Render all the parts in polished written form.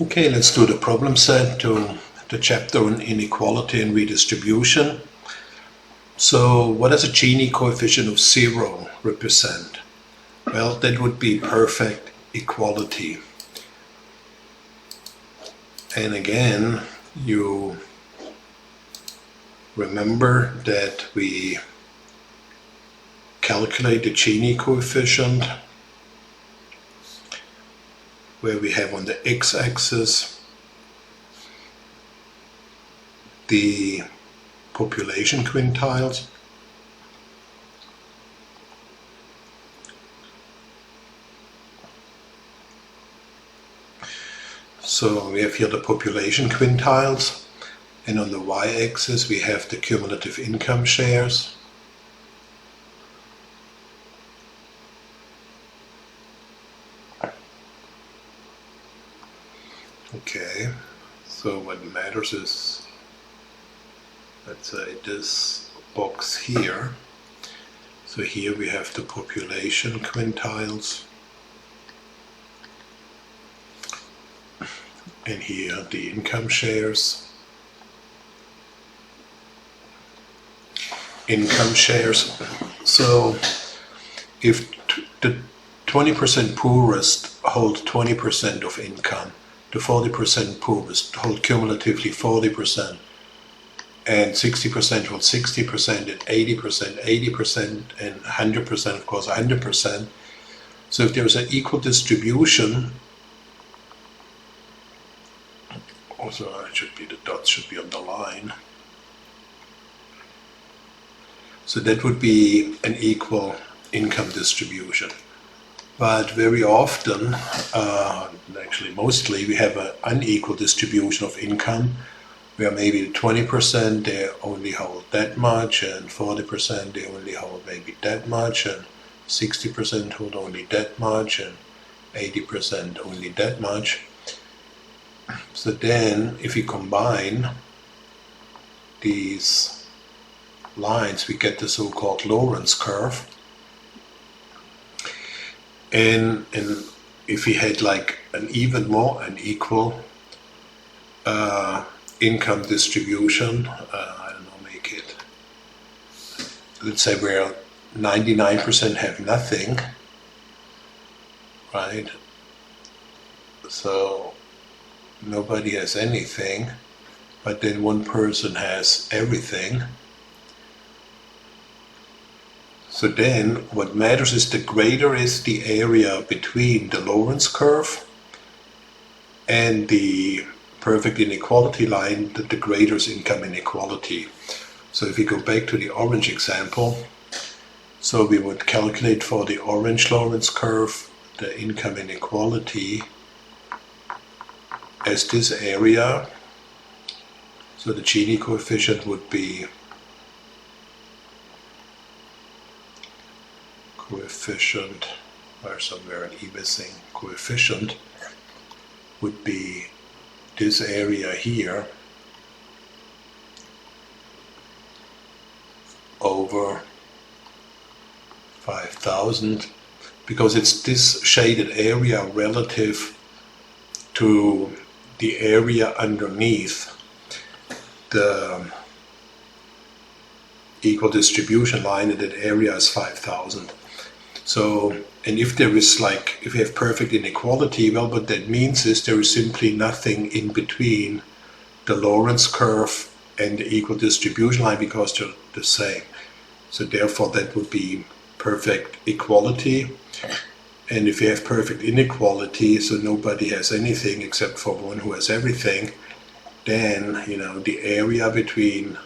Okay, let's do the problem set to the chapter on inequality and redistribution. So what does a Gini coefficient of 0 represent? Well, that would be perfect equality. And again, you remember that we calculate the Gini coefficient where we have on the x-axis the population quintiles, so we have here the population quintiles, and on the y-axis we have the cumulative income shares. Okay, so what matters is, let's say, this box here. So here we have the population quintiles, and here the income shares. So if the 20% poorest hold 20% of income, the 40% poorest hold cumulatively 40%, and 60% hold 60%, and 80%, 80%, and 100%, of course, 100%. So if there's an equal distribution, also the dots should be on the line. So that would be an equal income distribution. But very often, actually mostly, we have an unequal distribution of income, where maybe 20% they only hold that much, and 40% they only hold maybe that much, and 60% hold only that much, and 80% only that much. So then, if we combine these lines, we get the so-called Lorentz curve. And if we had like an even more unequal income distribution, I don't know, make it, let's say where 99% have nothing, right? So nobody has anything, but then one person has everything. So then what matters is the greater is the area between the Lorentz curve and the perfect inequality line, the greater is income inequality. So if we go back to the orange example, so we would calculate for the orange Lorentz curve the income inequality as this area. So the Gini coefficient would be coefficient, or somewhere an E missing, coefficient would be this area here over 5,000, because it's this shaded area relative to the area underneath the equal distribution line, and that area is 5,000. So, and if there is like, if we have perfect inequality, well, what that means is there is simply nothing in between the Lorentz curve and the equal distribution line, because they're the same. So therefore that would be perfect equality. And if you have perfect inequality, so nobody has anything except for one who has everything, then, you know, the area between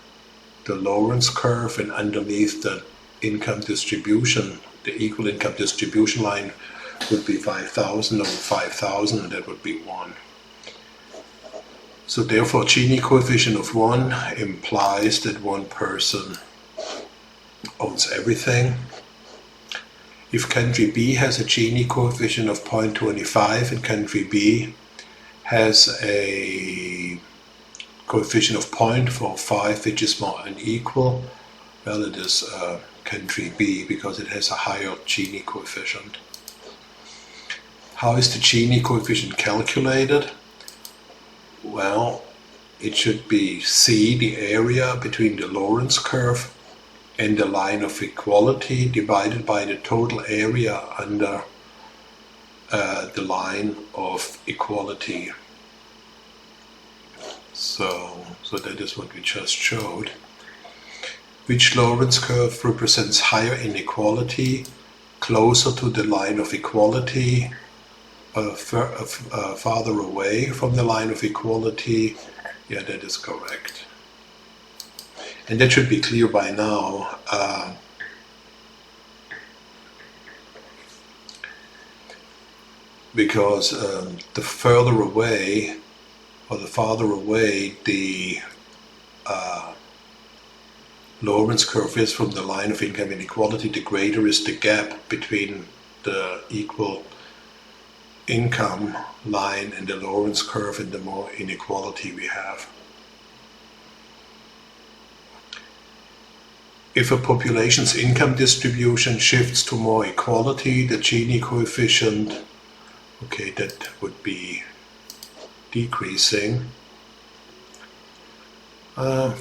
the Lorentz curve and underneath the income distribution, the equal income distribution line, would be 5,000 over 5,000, and that would be 1. So therefore Gini coefficient of 1 implies that one person owns everything. If country B has a Gini coefficient of 0.25 and country B has a coefficient of 0.45, which is more unequal, well, it is country B, because it has a higher Gini coefficient. How is the Gini coefficient calculated? Well, it should be C, the area between the Lorentz curve and the line of equality, divided by the total area under the line of equality. So that is what we just showed. Which Lorentz curve represents higher inequality, closer to the line of equality, farther away from the line of equality? Yeah, that is correct. And that should be clear by now. Because the further away, or the farther away the Lorentz curve is from the line of income inequality, the greater is the gap between the equal income line and the Lorentz curve, and the more inequality we have. If a population's income distribution shifts to more equality, the Gini coefficient, okay, that would be decreasing.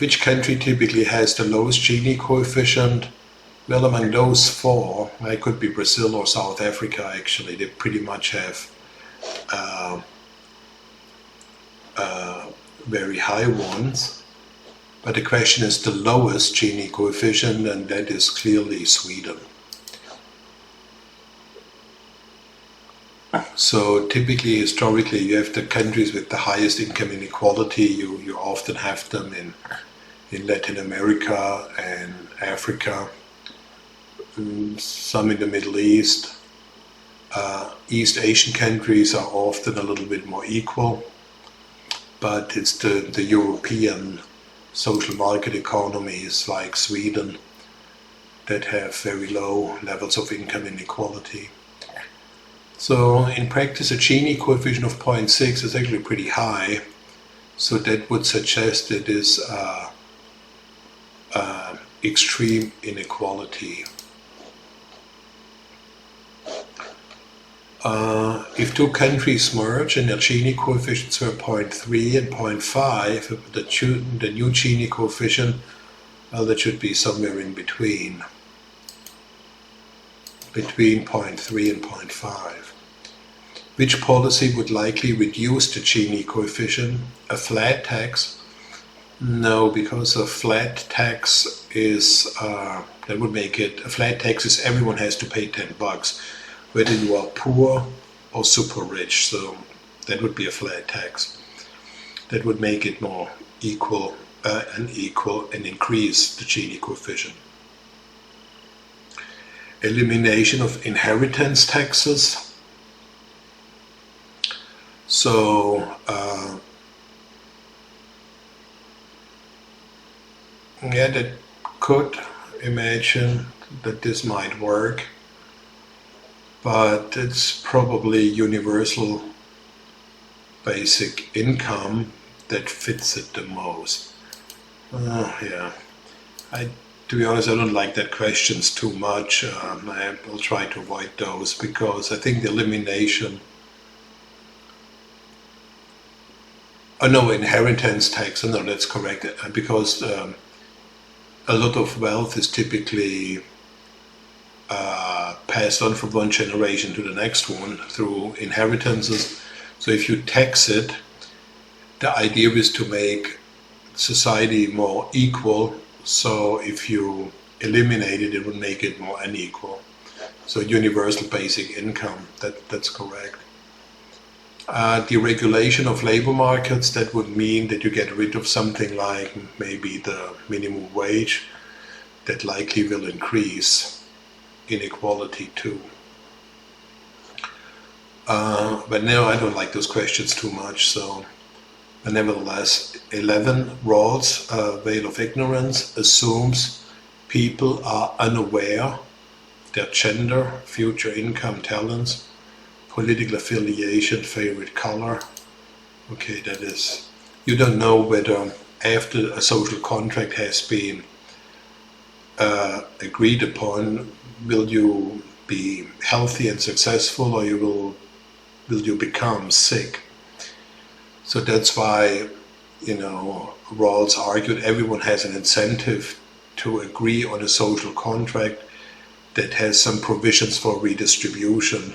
Which country typically has the lowest Gini coefficient? Well, among those four, it could be Brazil or South Africa actually. They pretty much have very high ones. But the question is the lowest Gini coefficient, and that is clearly Sweden. So typically, historically, you have the countries with the highest income inequality. You often have them in Latin America and Africa, some in the Middle East. East Asian countries are often a little bit more equal, but it's the European social market economies like Sweden that have very low levels of income inequality. So in practice, a Gini coefficient of 0.6 is actually pretty high. So that would suggest it is extreme inequality. If two countries merge and their Gini coefficients were 0.3 and 0.5, the new Gini coefficient, well, that should be somewhere in between 0.3 and 0.5. Which policy would likely reduce the Gini coefficient? A flat tax? No, because a flat tax is, that would make it, a flat tax is everyone has to pay $10, whether you are poor or super rich, so that would be a flat tax. That would make it more equal and increase the Gini coefficient. Elimination of inheritance taxes. So, yeah, that could imagine that this might work, but it's probably universal basic income that fits it the most. Yeah, to be honest, I don't like that questions too much. I will try to avoid those because I think the elimination. Oh no, inheritance tax. No, that's correct. Because a lot of wealth is typically passed on from one generation to the next one through inheritances. So if you tax it, the idea is to make society more equal. So if you eliminate it, it would make it more unequal. So universal basic income, that's correct. Deregulation of labor markets, that would mean that you get rid of something like maybe the minimum wage. That likely will increase inequality too. But no, I don't like those questions too much. So, but nevertheless, 11, Rawls' veil of ignorance assumes people are unaware their gender, future income, talents, political affiliation, favorite color. Okay, that is, you don't know whether after a social contract has been agreed upon, will you be healthy and successful, or will you become sick? So that's why, you know, Rawls argued everyone has an incentive to agree on a social contract that has some provisions for redistribution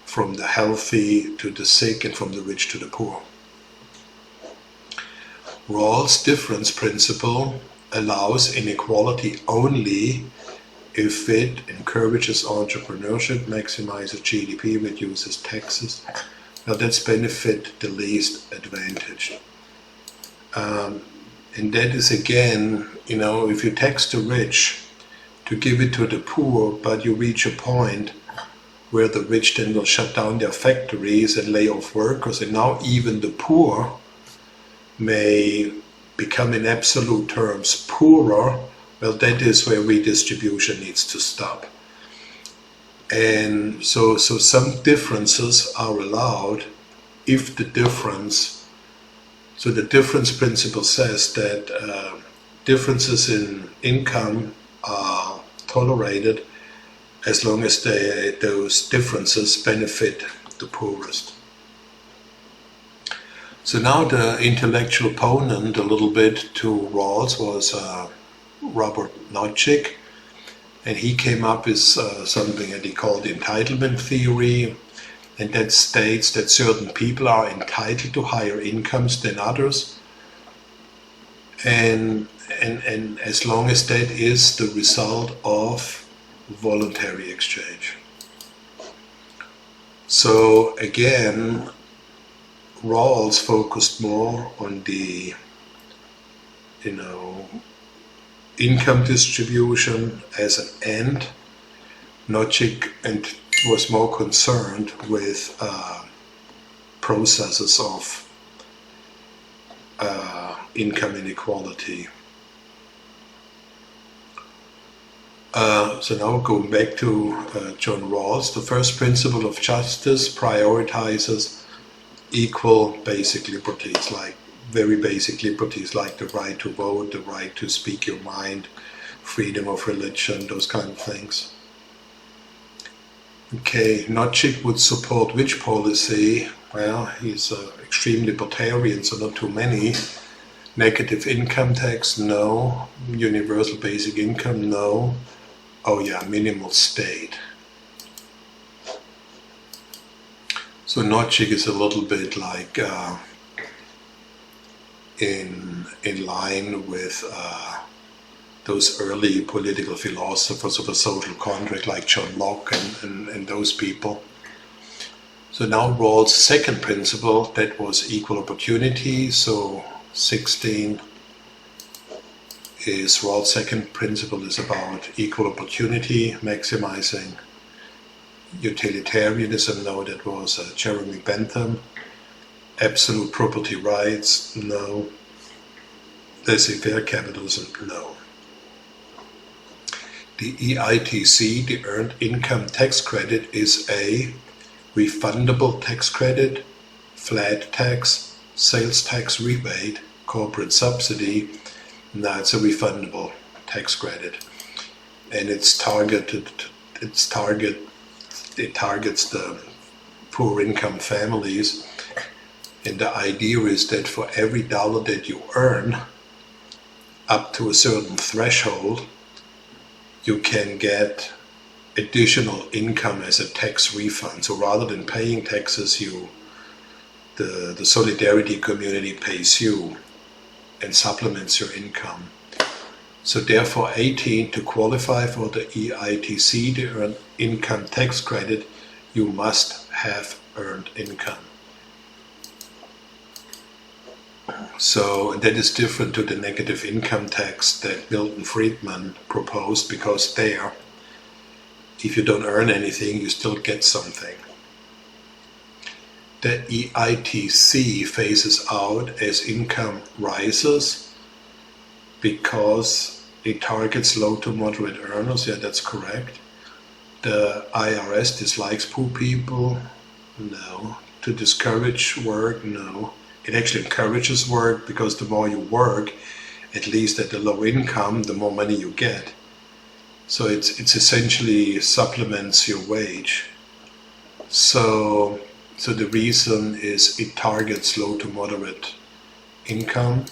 from the healthy to the sick and from the rich to the poor. Rawls' difference principle allows inequality only if it encourages entrepreneurship, maximizes GDP, reduces taxes. Now that's benefit the least advantaged. And that is again, you know, if you tax the rich to give it to the poor, but you reach a point where the rich then will shut down their factories and lay off workers, and now even the poor may become in absolute terms poorer, well, that is where redistribution needs to stop. And so some differences are allowed if the difference, so the difference principle says that differences in income are tolerated as long as those differences benefit the poorest. So now the intellectual opponent a little bit to Rawls was Robert Nozick, and he came up with something that he called entitlement theory, and that states that certain people are entitled to higher incomes than others, and as long as that is the result of voluntary exchange. So again, Rawls focused more on the, you know, income distribution as an end. Nozick and was more concerned with processes of income inequality. So now going back to John Rawls, the first principle of justice prioritizes equal basic liberties, like very basic liberties like the right to vote, the right to speak your mind, freedom of religion, those kind of things. Okay, Nozick would support which policy? Well, he's extreme libertarian, so not too many. Negative income tax, no. Universal basic income, no. Oh yeah, minimal state. So Nozick is a little bit like in line with those early political philosophers of a social contract like John Locke and those people. So now Rawls' second principle, that was equal opportunity. So 16 is Rawls' second principle is about equal opportunity, maximizing utilitarianism. No, that was Jeremy Bentham. Absolute property rights, no. Laissez-faire capitalism, no. The EITC, the Earned Income Tax Credit, is a refundable tax credit, flat tax, sales tax rebate, corporate subsidy. Now it's a refundable tax credit, and it targets the poor income families. And the idea is that for every dollar that you earn up to a certain threshold, you can get additional income as a tax refund. So rather than paying taxes, the solidarity community pays you and supplements your income. So therefore 18, to qualify for the EITC, the Earned Income Tax Credit, you must have earned income. So that is different to the negative income tax that Milton Friedman proposed, because there, if you don't earn anything, you still get something. The EITC phases out as income rises because it targets low to moderate earners. Yeah, that's correct. The IRS dislikes poor people. No. To discourage work. No. It actually encourages work, because the more you work, at least at the low income, the more money you get. So it's essentially supplements your wage. So So the reason is it targets low to moderate income.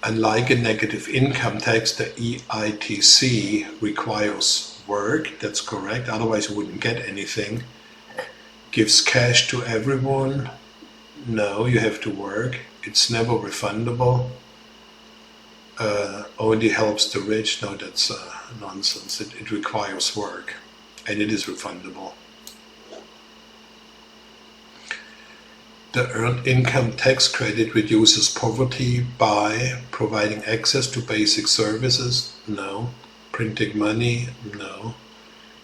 Unlike a negative income tax, the EITC requires work, that's correct, otherwise you wouldn't get anything. Gives cash to everyone, no, you have to work. It's never refundable. Only helps the rich, no, that's nonsense. It requires work, and it is refundable. The Earned Income Tax Credit reduces poverty by providing access to basic services, no. Printing money, no.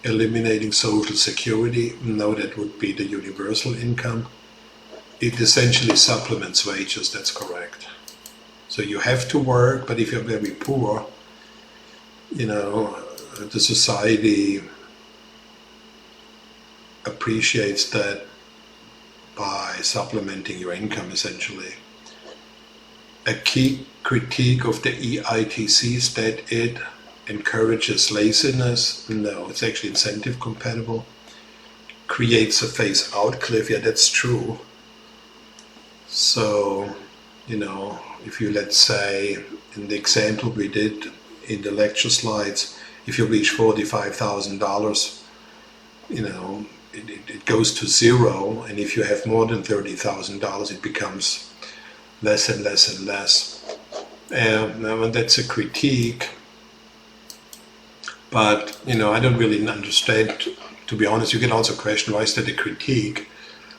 Eliminating Social Security, no, that would be the universal income. It essentially supplements wages, that's correct. So you have to work, but if you're very poor, the society appreciates that by supplementing your income, essentially. A key critique of the EITC is that it encourages laziness. No, it's actually incentive compatible. Creates a phase-out cliff. Yeah, that's true. So, if you, let's say, in the example we did in the lecture slides, if you reach $45,000, it goes to zero, and if you have more than $30,000, it becomes less and less and less. Now that's a critique, but I don't really understand. To be honest, you can also question, why is that a critique?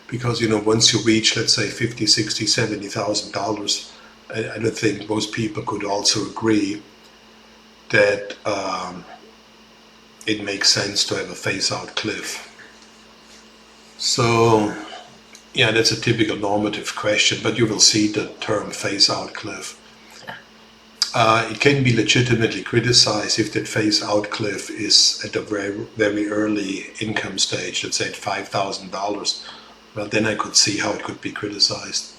Because once you reach, let's say, $50,000, $60,000, $70,000, I don't think most people could also agree that it makes sense to have a phase-out cliff. So, yeah, that's a typical normative question, but you will see the term phase-out cliff. It can be legitimately criticized if that phase-out cliff is at a very, very early income stage, let's say at $5,000. Well, then I could see how it could be criticized.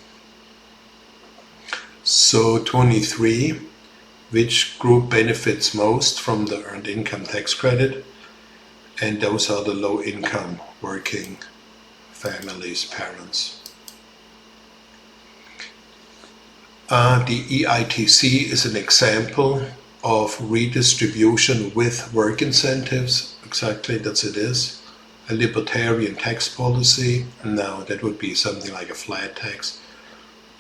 So 23, which group benefits most from the Earned Income Tax Credit? And those are the low-income working families, parents. The EITC is an example of redistribution with work incentives. Exactly, that's it is. A libertarian tax policy? No, that would be something like a flat tax.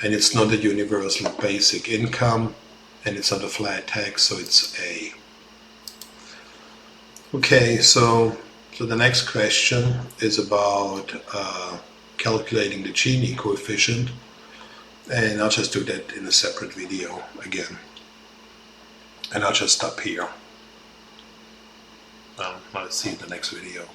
And it's not a universal basic income, and it's not a flat tax, so it's A. Okay, so the next question is about calculating the Gini coefficient, and I'll just do that in a separate video again. And I'll just stop here. I'll see you in the next video.